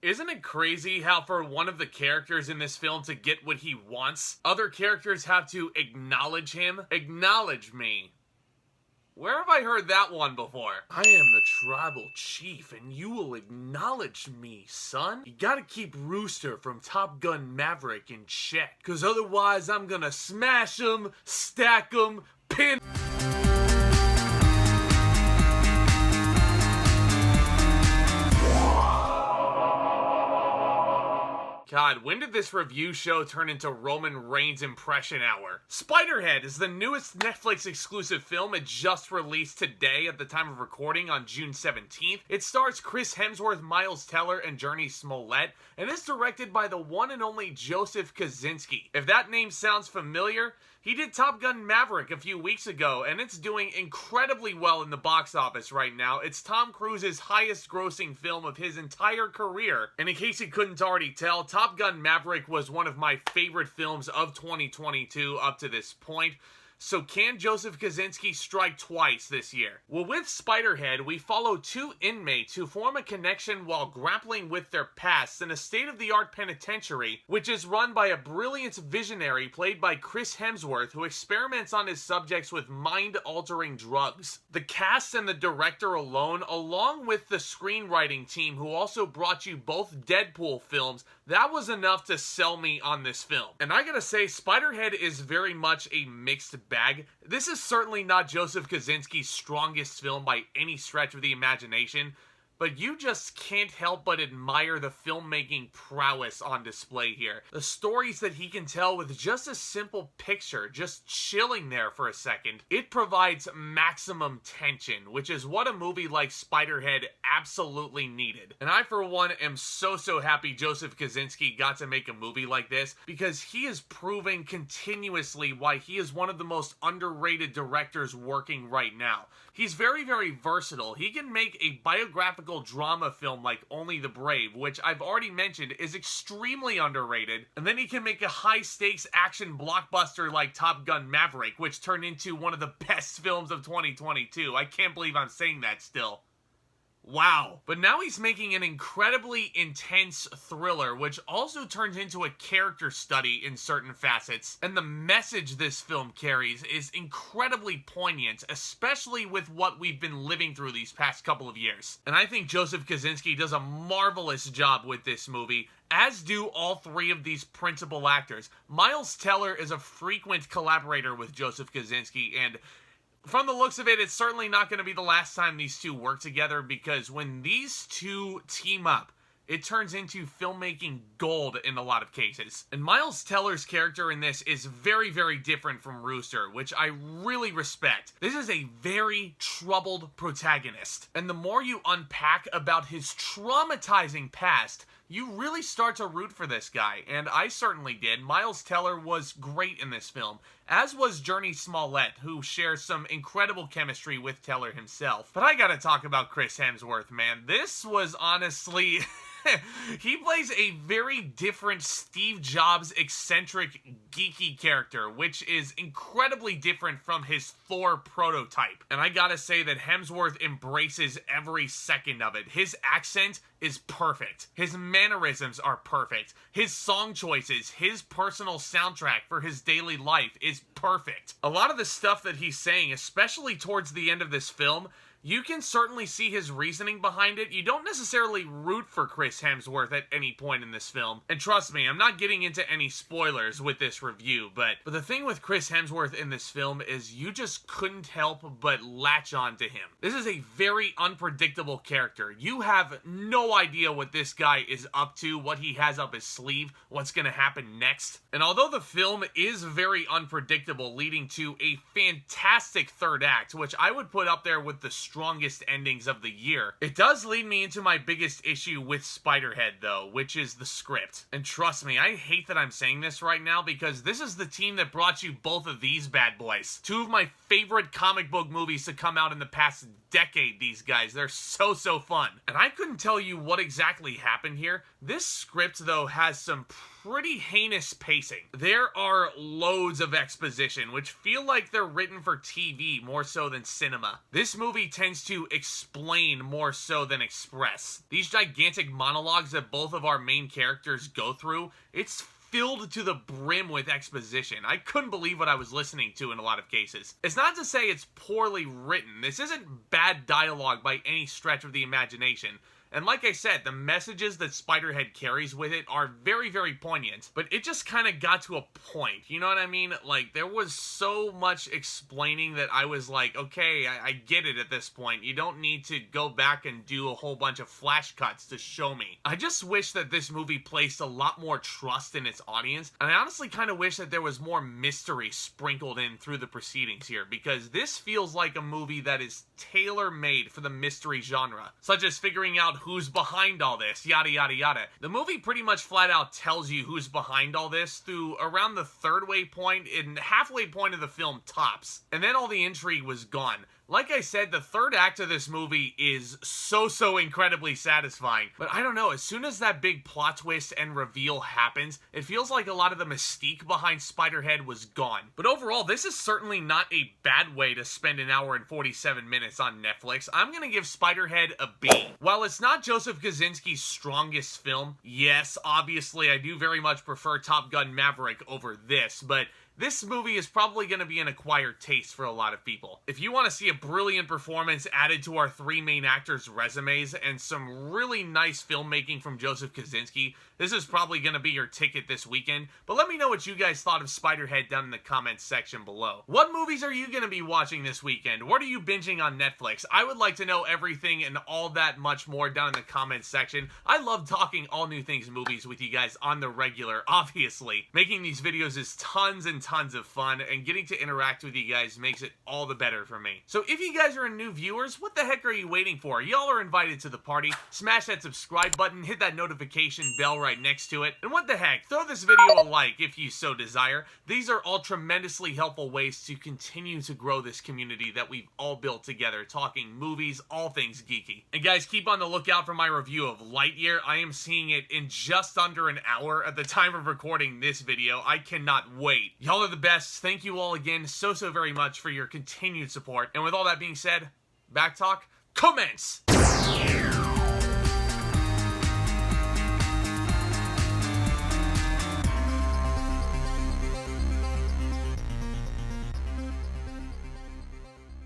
Isn't it crazy how for one of the characters in this film to get what he wants, other characters have to acknowledge him? Acknowledge me. Where have I heard that one before? I am the tribal chief and you will acknowledge me, son. You gotta keep Rooster from Top Gun Maverick in check, cause otherwise I'm gonna smash him, stack him, pin. God, when did this review show turn into Roman Reigns impression hour? Spiderhead is the newest Netflix exclusive film. It just released today at the time of recording on June 17th. It stars Chris Hemsworth, Miles Teller, and Jurnee Smollet, and is directed by the one and only Joseph Kosinski. If that name sounds familiar, he did Top Gun Maverick a few weeks ago, and it's doing incredibly well in the box office right now. It's Tom Cruise's highest grossing film of his entire career. And in case you couldn't already tell, Top Gun Maverick was one of my favorite films of 2022 up to this point. So can Joseph Kosinski strike twice this year? Well, with Spiderhead, we follow two inmates who form a connection while grappling with their pasts in a state-of-the-art penitentiary, which is run by a brilliant visionary played by Chris Hemsworth, who experiments on his subjects with mind-altering drugs. The cast and the director alone, along with the screenwriting team who also brought you both Deadpool films, that was enough to sell me on this film. And I gotta say, Spiderhead is very much a mixed bag. This is certainly not Joseph Kosinski's strongest film by any stretch of the imagination, but you just can't help but admire the filmmaking prowess on display here. The stories that he can tell with just a simple picture, just chilling there for a second. It provides maximum tension, which is what a movie like Spiderhead absolutely needed. And I, for one, am so happy Joseph Kosinski got to make a movie like this, because he is proving continuously why he is one of the most underrated directors working right now. He's very versatile. He can make a biographical drama film like Only the Brave, which I've already mentioned is extremely underrated, and then he can make a high-stakes action blockbuster like Top Gun Maverick, which turned into one of the best films of 2022. I can't believe I'm saying that still. Wow. But now he's making an incredibly intense thriller, which also turns into a character study in certain facets. And the message this film carries is incredibly poignant, especially with what we've been living through these past couple of years. And I think Joseph Kosinski does a marvelous job with this movie, as do all three of these principal actors. Miles Teller is a frequent collaborator with Joseph Kosinski, and from the looks of it, it's certainly not going to be the last time these two work together, because when these two team up, it turns into filmmaking gold in a lot of cases. And Miles Teller's character in this is very different from Rooster, which I really respect. This is a very troubled protagonist, and the more you unpack about his traumatizing past, you really start to root for this guy, and I certainly did. Miles Teller was great in this film, as was Jurnee Smollet, who shares some incredible chemistry with Teller himself. But I gotta talk about Chris Hemsworth, man. This was honestly... He plays a very different Steve Jobs eccentric geeky character, which is incredibly different from his Thor prototype. And I gotta say that Hemsworth embraces every second of it. His accent is perfect. His mannerisms are perfect. His song choices, his personal soundtrack for his daily life is perfect. A lot of the stuff that he's saying, especially towards the end of this film, you can certainly see his reasoning behind it. You don't necessarily root for Chris Hemsworth at any point in this film. And trust me, I'm not getting into any spoilers with this review, but the thing with Chris Hemsworth in this film is you just couldn't help but latch on to him. This is a very unpredictable character. You have no idea what this guy is up to, what he has up his sleeve, what's gonna happen next. And although the film is very unpredictable, leading to a fantastic third act, which I would put up there with the strongest endings of the year, it does lead me into my biggest issue with Spiderhead, though, which is the script. And trust me, I hate that I'm saying this right now, because this is the team that brought you both of these bad boys. Two of my favorite comic book movies to come out in the past decade, these guys. They're so fun. And I couldn't tell you what exactly happened here. This script, though, has some pretty heinous pacing. There are loads of exposition, which feel like they're written for TV more so than cinema. This movie tends to explain more so than express. These gigantic monologues that both of our main characters go through, it's filled to the brim with exposition. I couldn't believe what I was listening to in a lot of cases. It's not to say it's poorly written. This isn't bad dialogue by any stretch of the imagination. And like I said, the messages that Spiderhead carries with it are very, very poignant. But it just kind of got to a point, you know what I mean? Like, there was so much explaining that I was like, okay, I get it at this point. You don't need to go back and do a whole bunch of flash cuts to show me. I just wish that this movie placed a lot more trust in its audience. And I honestly kind of wish that there was more mystery sprinkled in through the proceedings here. Because this feels like a movie that is tailor-made for the mystery genre. Such as figuring out who's behind all this, yada yada yada. The movie pretty much flat out tells you who's behind all this through around the third way point and halfway point of the film tops. And then all the intrigue was gone. Like I said, the third act of this movie is so incredibly satisfying. But I don't know, as soon as that big plot twist and reveal happens, it feels like a lot of the mystique behind Spiderhead was gone. But overall, this is certainly not a bad way to spend an hour and 47 minutes on Netflix. I'm gonna give Spiderhead a B. While it's not Joseph Kosinski's strongest film, yes, obviously I do very much prefer Top Gun Maverick over this, but this movie is probably going to be an acquired taste for a lot of people. If you want to see a brilliant performance added to our three main actors' resumes and some really nice filmmaking from Joseph Kosinski, this is probably going to be your ticket this weekend. But let me know what you guys thought of Spiderhead down in the comments section below. What movies are you going to be watching this weekend? What are you binging on Netflix? I would like to know everything and all that much more down in the comments section. I love talking all new things movies with you guys on the regular, obviously. Making these videos is tons and tons of fun, and getting to interact with you guys makes it all the better for me. So if you guys are new viewers, what the heck are you waiting for? Y'all are invited to the party. Smash that subscribe button, hit that notification bell right next to it, and what the heck, throw this video a like if you so desire. These are all tremendously helpful ways to continue to grow this community that we've all built together, talking movies, all things geeky. And guys, keep on the lookout for my review of Lightyear. I am seeing it in just under an hour at the time of recording this video. I cannot wait. Y'all are the best. Thank you all again so very much for your continued support. And with all that being said, back talk commence!